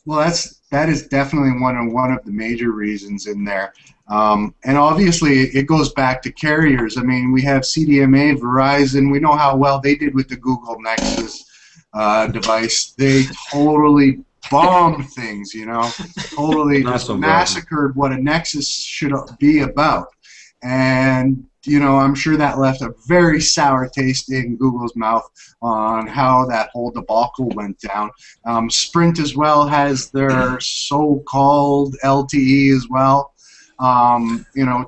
Well, that is definitely one of the major reasons in there. And obviously, it goes back to carriers. I mean, we have CDMA, Verizon. We know how well they did with the Google Nexus device. They totally bombed things, totally just massacred what a Nexus should be about. And, I'm sure that left a very sour taste in Google's mouth on how that whole debacle went down. Sprint as well has their so-called LTE as well.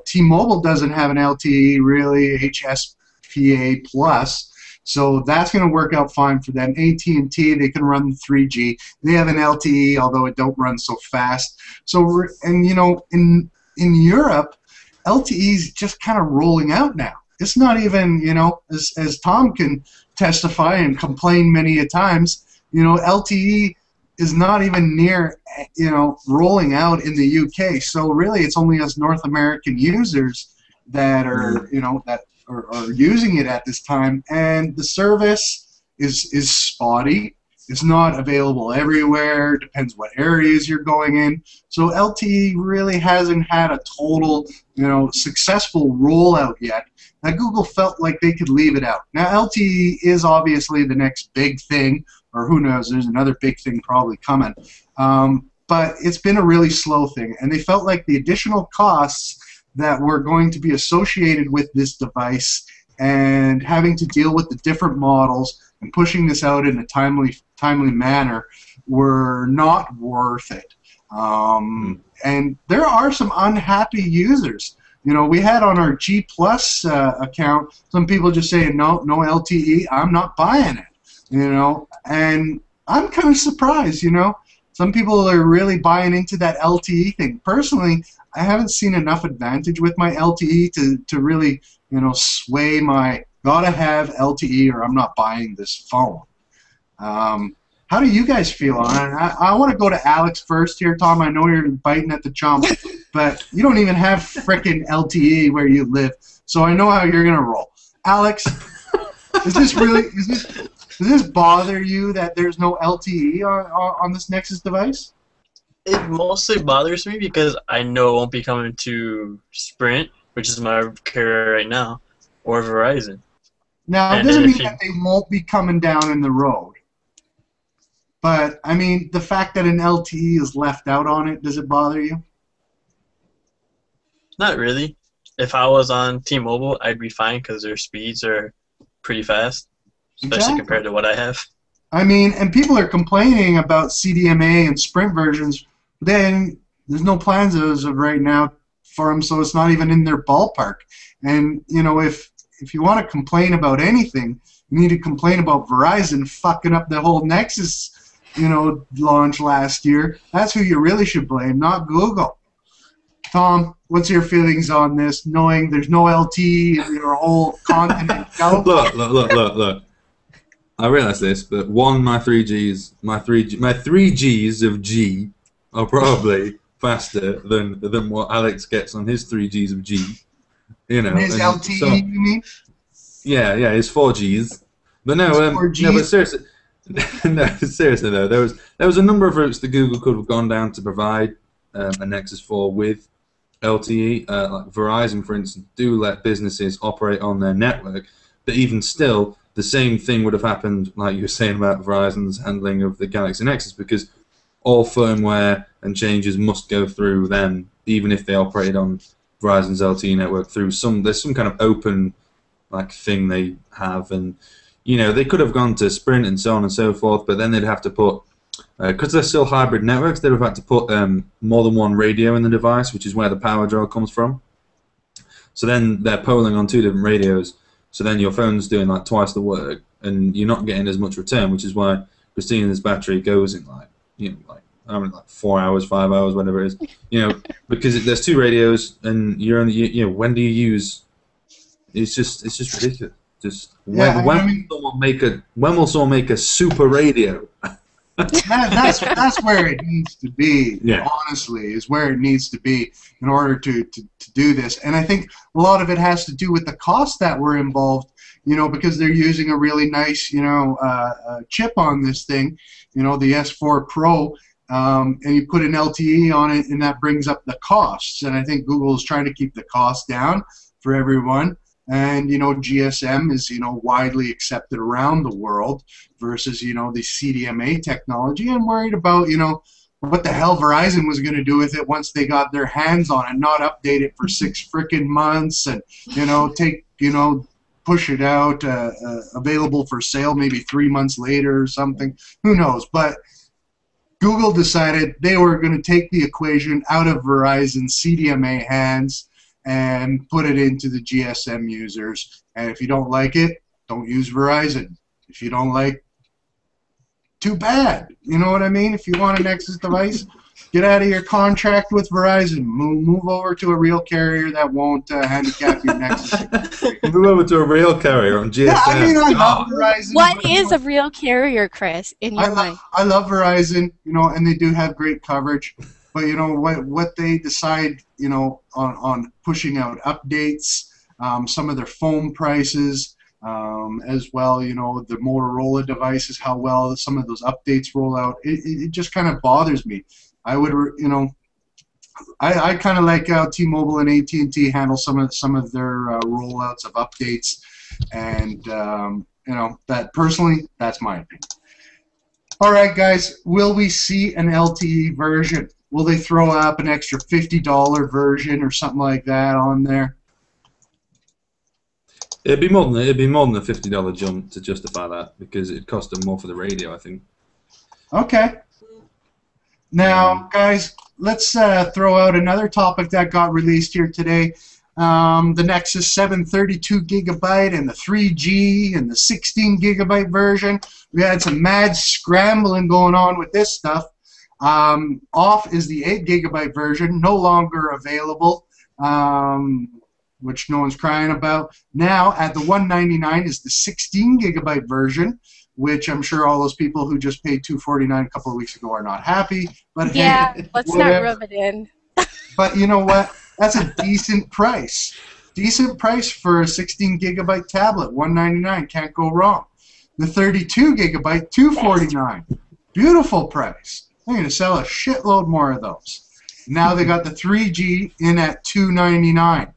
T-Mobile doesn't have an LTE really, HSPA Plus, so that's going to work out fine for them. AT&T, they can run 3G. They have an LTE, although it don't run so fast. So, and in Europe, LTE is just kind of rolling out now. It's not even, as Tom can testify and complain many a times, LTE is not even near, rolling out in the UK. So really, it's only us North American users that are, that are using it at this time, and the service is spotty. It's not available everywhere. Depends what areas you're going in. So LTE really hasn't had a total, successful rollout yet. Now Google felt like they could leave it out. Now LTE is obviously the next big thing, or who knows? There's another big thing probably coming. but it's been a really slow thing, and they felt like the additional costs that were going to be associated with this device and having to deal with the different models and pushing this out in a timely manner were not worth it. And there are some unhappy users. You know, we had on our G Plus account some people just saying, no LTE, I'm not buying it. You know, and I'm kind of surprised, you know. Some people are really buying into that LTE thing. Personally, I haven't seen enough advantage with my LTE to really, you know, sway my gotta have LTE or I'm not buying this phone. How do you guys feel on it? I want to go to Alex first here, Tom. I know you're biting at the chomp, but you don't even have frickin' LTE where you live, so I know how you're gonna roll. Alex, is this really does this bother you that there's no LTE on this Nexus device? It mostly bothers me because I know it won't be coming to Sprint, which is my carrier right now, or Verizon. Now, it doesn't mean that they won't be coming down in the road. But, I mean, the fact that an LTE is left out on it, does it bother you? Not really. If I was on T-Mobile, I'd be fine because their speeds are pretty fast, especially compared to what I have. I mean, and people are complaining about CDMA and Sprint versions. Then there's no plans as of right now for them, so it's not even in their ballpark. And, you know, if you want to complain about anything, you need to complain about Verizon fucking up the whole Nexus, you know, launch last year. That's who you really should blame, not Google. Tom, what's your feelings on this, knowing there's no LTE in your whole continent? Look. I realize this, but my 3Gs of G are probably faster than what Alex gets on his 3Gs of G. You know, his LTE, so, you mean? Yeah, his 4Gs. But no, but seriously. No, seriously though, there was a number of routes that Google could have gone down to provide a Nexus 4 with LTE. Like Verizon, for instance, do let businesses operate on their network, but even still, the same thing would have happened, like you were saying about Verizon's handling of the Galaxy Nexus, because all firmware and changes must go through them, even if they operated on Verizon's LTE network through there's some kind of open like thing they have, and you know, they could have gone to Sprint and so on and so forth, but then they'd have to put, because they're still hybrid networks, they'd have had to put more than one radio in the device, which is where the power draw comes from. So then they're polling on two different radios, so then your phone's doing like twice the work, and you're not getting as much return, which is why Christina's battery goes in like, you know, like, I mean, like 4 hours, 5 hours, whatever it is, you know, because there's two radios, and you're only, you know, when do you use? It's just ridiculous. Just when will someone make a super radio? That's where it needs to be. Yeah. Honestly, is where it needs to be in order to do this. And I think a lot of it has to do with the costs that were involved. You know, because they're using a really nice, you know, chip on this thing. You know, the S4 Pro. And you put an LTE on it, and that brings up the costs. And I think Google is trying to keep the costs down for everyone. And, you know, GSM is, you know, widely accepted around the world versus, you know, the CDMA technology. I'm worried about, you know, what the hell Verizon was going to do with it once they got their hands on it, not update it for 6 frickin' months and, you know, push it out, available for sale maybe 3 months later or something. Who knows? But Google decided they were going to take the equation out of Verizon's CDMA hands and put it into the GSM users. And if you don't like it, don't use Verizon. If you don't like, too bad. You know what I mean? If you want a Nexus device, get out of your contract with Verizon. Move over to a real carrier that won't handicap your Nexus. Move over to a real carrier on GSM. Yeah, I mean, I love Verizon. What is a real carrier, Chris, in your mind? I love Verizon, you know, and they do have great coverage. But you know what they decide, you know, on pushing out updates, some of their phone prices, as well. You know, the Motorola devices, how well some of those updates roll out. It just kind of bothers me. I would, you know, I kind of like how T-Mobile and AT&T handle some of their rollouts of updates, and you know, that personally, that's my opinion. All right, guys, will we see an LTE version? Will they throw up an extra $50 version or something like that on there? It'd be more than a $50 jump to justify that, because it'd cost them more for the radio, I think. Okay. Now, guys, let's throw out another topic that got released here today. The Nexus 7 32GB and the 3G and the 16GB version. We had some mad scrambling going on with this stuff. Off is the 8GB version, no longer available, which no one's crying about. Now, at the $199 is the 16GB version, which I'm sure all those people who just paid $249 a couple of weeks ago are not happy. But yeah, hey, let's whatever. not rub it in. But you know what? That's a decent price. Decent price for a 16GB tablet, $199. Can't go wrong. The 32GB, $249. Beautiful price. They're going to sell a shitload more of those. Now they got the 3G in at $299.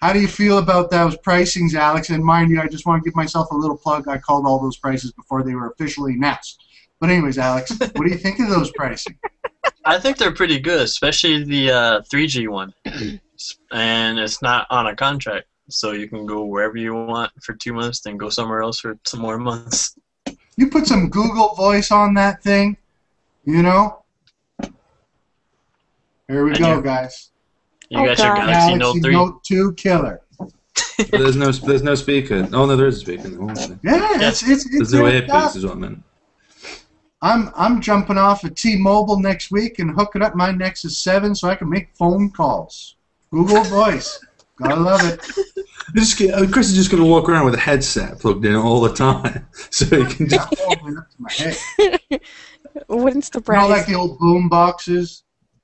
How do you feel about those pricings, Alex? And mind you, I just want to give myself a little plug. I called all those prices before they were officially announced. But anyways, Alex, what do you think of those pricing? I think they're pretty good, especially the 3G one. And it's not on a contract, so you can go wherever you want for 2 months, then go somewhere else for some more months. You put some Google Voice on that thing, you know? Here we go, guys. You got your Galaxy Note 3. Note 2 killer. There's no speaker. Oh no, there is a speaker. Yeah, it's there's no earpiece, is what I meant. I'm jumping off of T-Mobile next week and hooking up my Nexus 7 so I can make phone calls. Google Voice. Gotta love it. Chris is just going to walk around with a headset plugged in all the time, so he can just... Up to my head. Wouldn't You surprise know, like the old boom boxes?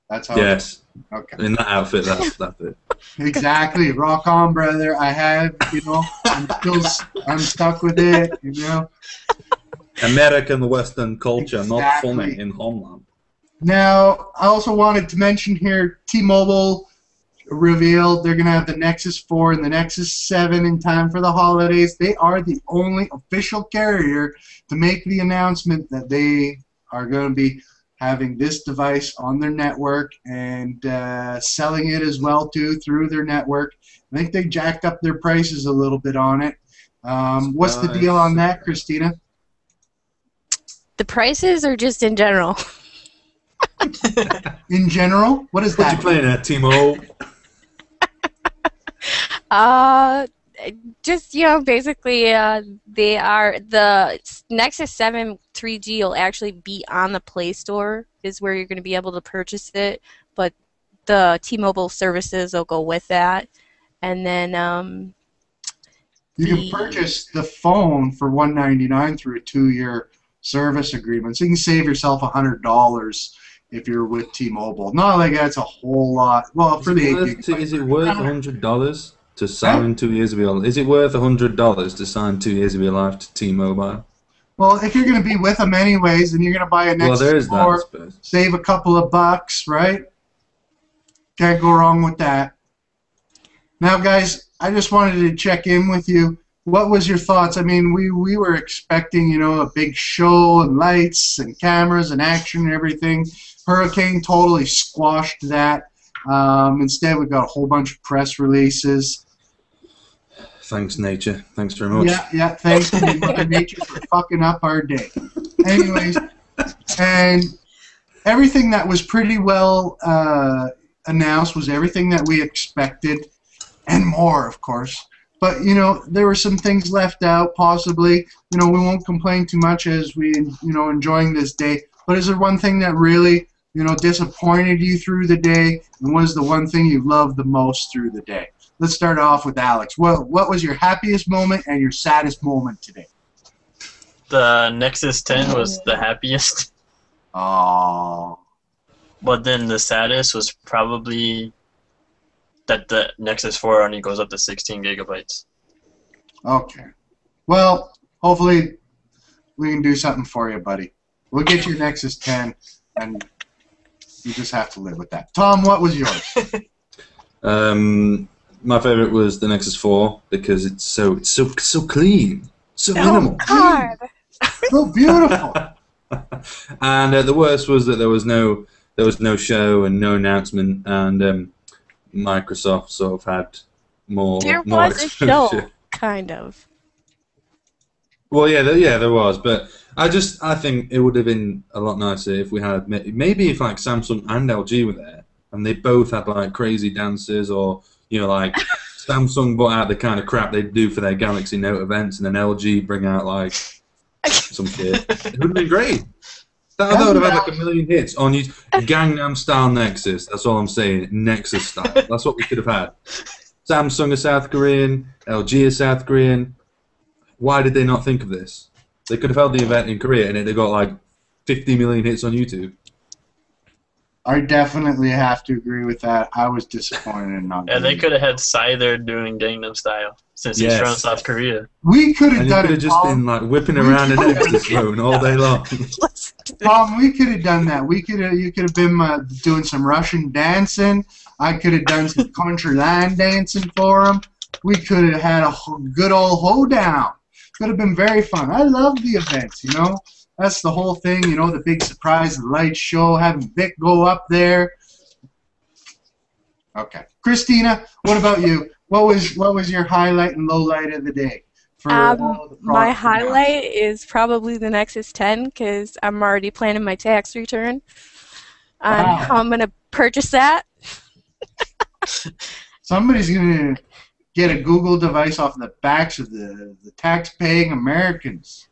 That's how Yes. Okay. In that outfit, that's it. Exactly. Rock on, brother. I have, you know, I'm stuck with it, you know. American Western culture, not Exactly. funny in Homeland. Now, I also wanted to mention here, T-Mobile revealed they're going to have the Nexus 4 and the Nexus 7 in time for the holidays. They are the only official carrier to make the announcement that they are going to be having this device on their network and selling it as well, too, through their network. I think they jacked up their prices a little bit on it. What's the deal on that, Christina? the prices or just in general? In general? What is What that? you playing at, Timo? Just, basically, the Nexus 7 3G will actually be on the Play Store, is where you're going to be able to purchase it, but the T-Mobile services will go with that. And then you can purchase the phone for $199 through a 2-year service agreement, so you can save yourself $100 if you're with T-Mobile. Not like that's a whole lot. Well, for the 8 gig. Is it worth $100 to sign 2 years of your life? Is it worth $100 to sign 2 years of your life to T-Mobile? Well, if you're going to be with them anyways, and you're going to buy a Nexus 4, save a couple of bucks, right? Can't go wrong with that. Now, guys, I just wanted to check in with you. What was your thoughts? I mean, we were expecting, a big show and lights and cameras and action and everything. Hurricane totally squashed that. Instead, we got a whole bunch of press releases. Thanks, nature. Thanks very much. Yeah. Thanks to Mother Nature for fucking up our day. Anyways, and everything that was pretty well announced was everything that we expected, and more, of course. But, there were some things left out, possibly. We won't complain too much as we, enjoying this day. But is there one thing that really, disappointed you through the day, and was the one thing you loved the most through the day? Let's start off with Alex. What was your happiest moment and your saddest moment today? The Nexus 10 was the happiest. Oh. But then the saddest was probably that the Nexus 4 only goes up to 16 gigabytes. Okay. Well, hopefully we can do something for you, buddy. We'll get you Nexus 10, and you just have to live with that. Tom, what was yours? My favorite was the Nexus 4 because it's so clean, so minimal, God. So beautiful. And the worst was that there was no show and no announcement, and Microsoft sort of had more. There more was a exposure. show, kind of. Well, yeah, there was, but I think it would have been a lot nicer if we had maybe if like Samsung and LG were there, and they both had like crazy dances, or like Samsung brought out the kind of crap they do for their Galaxy Note events, and then LG bring out like some shit. It would have been great. That would have had like 1 million hits on you. Gangnam Style Nexus. That's all I'm saying. Nexus style. That's what we could have had. Samsung is South Korean. LG is South Korean. Why did they not think of this? They could have held the event in Korea and they got like 50 million hits on YouTube. I definitely have to agree with that. I was disappointed in not. And they could have had Scyther doing Gangnam Style since he's from South Korea. We could have done it. And you could have just been like whipping around an Nexus phone all day long. Tom, we could have done that. You could have been doing some Russian dancing. I could have done some country line dancing for him. We could have had a good old hoedown. Could have been very fun. I love the events, That's the whole thing, the big surprise, the light show, having Vic go up there. Okay. Christina, what about you? What was your highlight and low light of the day? My highlight is probably the Nexus 10 because I'm already planning my tax return on how I'm going to purchase that. Somebody's going to get a Google device off the backs of the tax-paying Americans.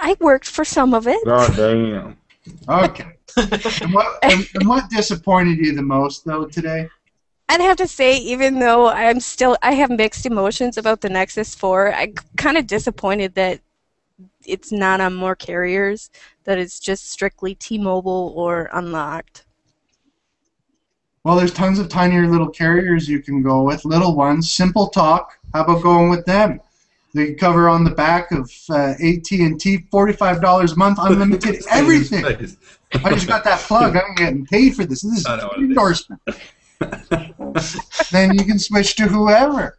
I worked for some of it. God damn. Okay. And what disappointed you the most, though, today? I'd have to say, even though I have mixed emotions about the Nexus 4, I'm kind of disappointed that it's not on more carriers, that it's just strictly T-Mobile or unlocked. Well, there's tons of tinier little carriers you can go with, little ones. Simple Talk, how about going with them? They cover on the back of AT&T, $45 a month, unlimited everything. I just got that plug. I'm getting paid for this. This is an endorsement. Then you can switch to whoever.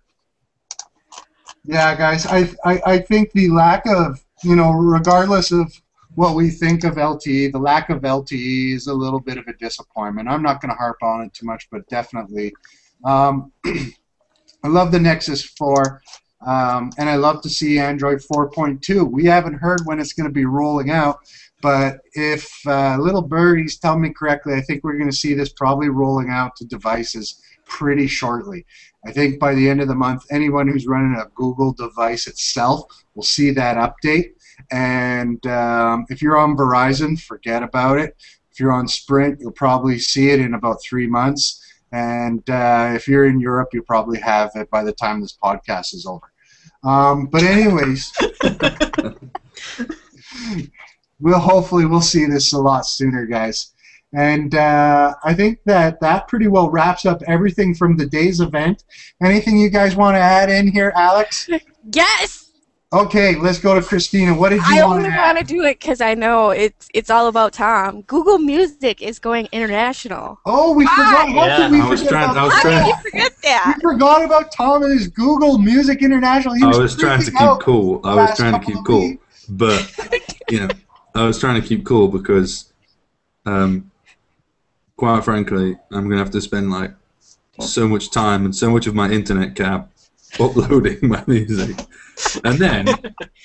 Yeah, guys, I think the lack of, regardless of what we think of LTE, the lack of LTE is a little bit of a disappointment. I'm not going to harp on it too much, but definitely. I love the Nexus 4. And I love to see Android 4.2. We haven't heard when it's going to be rolling out, but if little birdies tell me correctly, I think we're going to see this probably rolling out to devices pretty shortly. I think by the end of the month, anyone who's running a Google device itself will see that update. And if you're on Verizon, forget about it. If you're on Sprint, you'll probably see it in about 3 months. And if you're in Europe, you'll probably have it by the time this podcast is over. But anyways, we'll see this a lot sooner, guys. And I think that pretty well wraps up everything from the day's event. Anything you guys want to add in here, Alex? Yes! Okay, let's go to Christina. What did you want to add? I only want to do it because I know it's all about Tom. Google Music is going international. Oh, we forgot. What did we forget about Tom? How did you forget that? We forgot about Tom and his Google Music International. I was trying to keep cool. I was trying to keep cool. But, I was trying to keep cool because, quite frankly, I'm going to have to spend, like, so much time and so much of my internet cap uploading my music. And then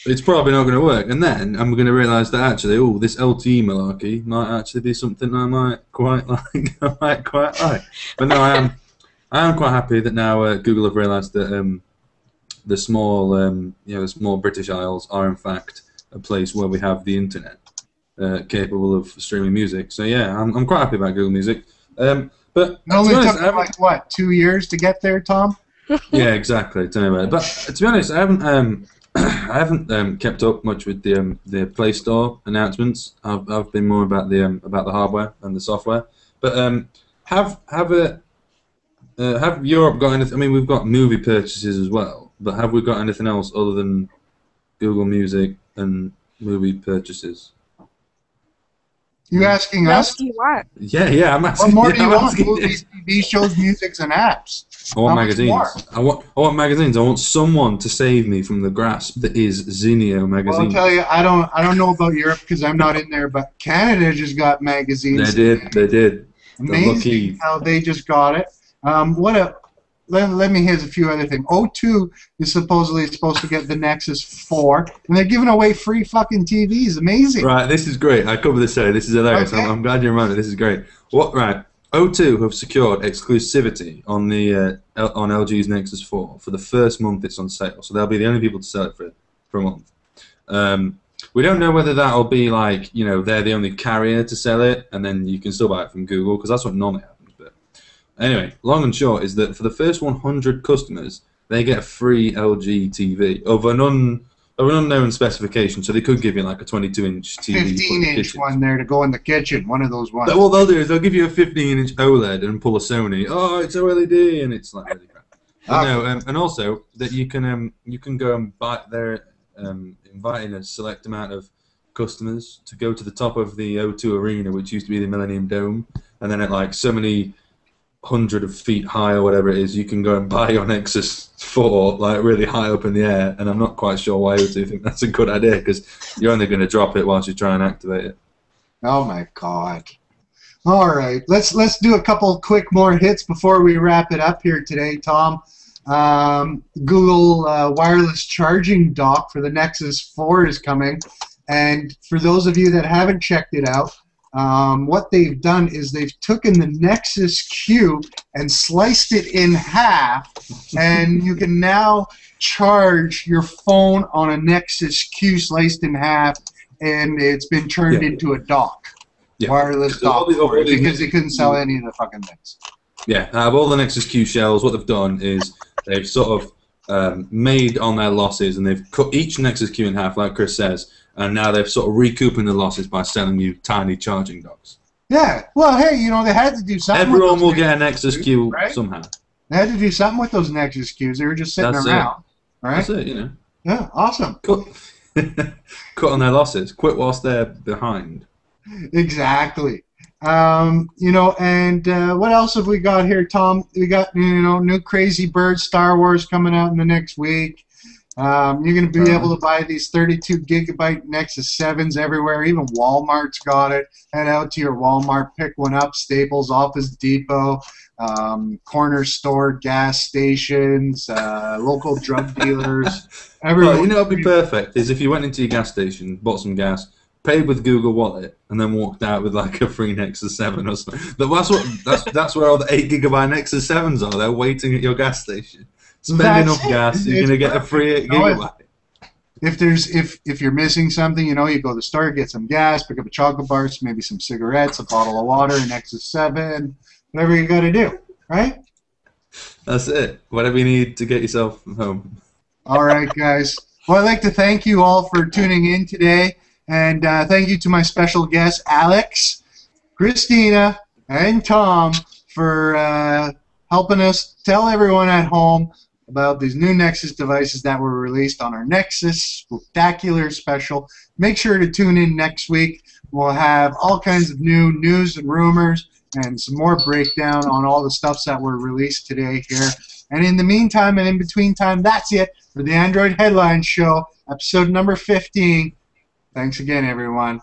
it's probably not going to work. And then I'm going to realise that actually, this LTE malarkey might actually be something I might quite like. But no, I am quite happy that now Google have realised that the small British Isles are in fact a place where we have the internet capable of streaming music. So yeah, I'm quite happy about Google Music. But it only took like what, 2 years to get there, Tom? Yeah, exactly. Tell me about it. But to be honest, I haven't kept up much with the Play Store announcements. I've been more about the hardware and the software. But have Europe got anything? I mean, we've got movie purchases as well. But have we got anything else other than Google Music and movie purchases? You asking us? What do you want? Yeah, I'm asking. What more do you want? Movies, TV shows, musics, and apps. I want How much magazines. more? I want magazines. I want someone to save me from the grasp that is Zinio magazine. Well, I'll tell you, I don't know about Europe because I'm not in there, but Canada just got magazines. They did. Amazing how they just got it. Let me here's a few other things. O2 is supposedly supposed to get the Nexus 4, and they're giving away free fucking TVs. Amazing. Right, this is great. I covered this today. This is hilarious. Okay. I'm glad you remember. This is great. Right. O2 have secured exclusivity on the on LG's Nexus 4 for the first month it's on sale. So they'll be the only people to sell it for a month. We don't know whether that'll be like, they're the only carrier to sell it, and then you can still buy it from Google, because that's what normally happens. But anyway, long and short is that for the first 100 customers, they get a free LG TV of an unknown specification. So they could give you like a 22-inch TV. 15-inch one there to go in the kitchen. One of those ones. What they'll do is they'll give you a 15-inch OLED and pull a Sony. Oh, it's OLED, and it's like really crap. But no, and also that you can go and buy. They're inviting a select amount of customers to go to the top of the O2 Arena, which used to be the Millennium Dome, and then at like so many hundred of feet high or whatever it is, you can go and buy your Nexus 4 like really high up in the air. And I'm not quite sure why O2 think that's a good idea, because you're only going to drop it whilst you try and activate it. Oh my God! All right, let's do a couple quick more hits before we wrap it up here today, Tom. Google wireless charging dock for the Nexus 4 is coming, and for those of you that haven't checked it out, what they've done is they've taken the Nexus Q and sliced it in half, and you can now charge your phone on a Nexus Q sliced in half, and it's been turned into a dock, wireless dock, because they couldn't sell any of the fucking things. Yeah, out of all the Nexus Q shells, what they've done is they've sort of made on their losses, and they've cut each Nexus Q in half, like Chris says, and now they're sort of recouping the losses by selling you tiny charging docks. Yeah, well, hey, they had to do something. Everyone will get a Nexus Q somehow. They had to do something with those Nexus Qs. They were just sitting around. Right? That's it, Yeah, awesome. Cut on their losses. Quit whilst they're behind. Exactly. And what else have we got here, Tom? We got, new Crazy Bird Star Wars coming out in the next week. You're going to be able to buy these 32 gigabyte Nexus 7s everywhere. Even Walmart's got it. Head out to your Walmart, pick one up. Staples, Office Depot, corner store, gas stations, local drug dealers. Everywhere. Well, it'd be perfect is if you went into your gas station, bought some gas, paid with Google Wallet, and then walked out with like a free Nexus 7 or something. That's where all the 8 gigabyte Nexus 7s are. They're waiting at your gas station. Spend enough gas, you're gonna get a free 8 gigabyte. If you're missing something, you go to the store, get some gas, pick up a chocolate bar, maybe some cigarettes, a bottle of water, an Nexus 7, whatever you got to do, right? That's it. Whatever you need to get yourself home. All right, guys. Well, I'd like to thank you all for tuning in today. And thank you to my special guests, Alex, Christina, and Tom, for helping us tell everyone at home about these new Nexus devices that were released on our Nexus Spectacular Special. Make sure to tune in next week. We'll have all kinds of new news and rumors and some more breakdown on all the stuffs that were released today here. And in the meantime and in between time, that's it for the Android Headlines Show, episode number 15. Thanks again, everyone.